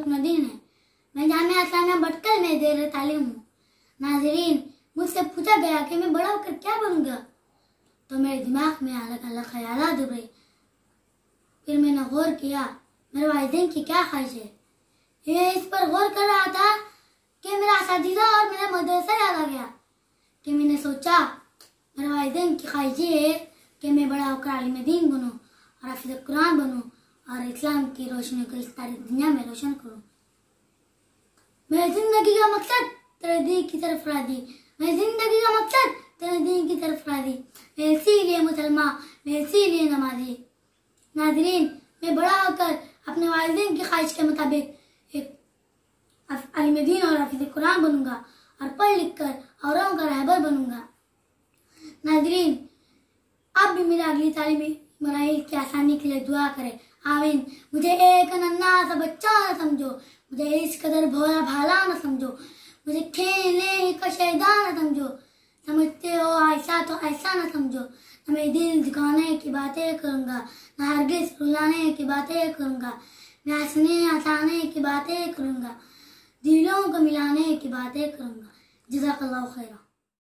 रुकन दीन है। मैं जामिया इस्लामिया भटकल में ज़ेर तालीम हूँ। नाज़रीन, मुझसे पूछा गया कि मैं बड़ा होकर क्या बनूंगा, तो मेरे दिमाग में अलग अलग ख्यालात उभरे। फिर मैंने गौर किया मेरे वालिदैन की क्या ख्वाहिश है। ये इस पर गौर कर रहा था कि मेरा असातिज़ा और मेरा मदरसा याद आ गया। कि मैंने सोचा मेरे वालिदैन की ख्वाहिश ये है कि मैं बड़ा होकर आलिम दीन बनूं और हाफिज़ कुरान बनूं और इस्लाम की रोशनी को इस सारी दुनिया में रोशन करूं। मेरी जिंदगी का मकसद तेरे दीन की तरफ राजी, मेरी जिंदगी का मकसद तेरे दीन की तरफ राजी, मैं इसीलिए मुसलमान, मैं इसीलिए नमाजी। नाज़रीन, मैं बड़ा होकर अपने वालिदैन की ख्वाहिश के मुताबिक एक आलिम दीन और हाफिज़ कुरान बनूंगा और पढ़ लिख कर औरों का रहबर बनूंगा। नाज़रीन, आप भी मेरी अगली तालीमी मराहिल की आसानी के लिए दुआ करें। आमीन। मुझे एक नन्हा सा बच्चा न समझो, मुझे इस कदर भोला भाला न समझो, मुझे खेलने का शैतान न समझो। समझते हो ऐसा तो ऐसा न समझो। न मैं दिल दिखाने की बातें करूँगा, न हरगिज़ रुलाने की बातें करूँगा, मैं हंसने हंसाने की बातें करूँगा, दिलों को मिलाने की बातें करूँगा। जज़ाकल्लाहु खैरा।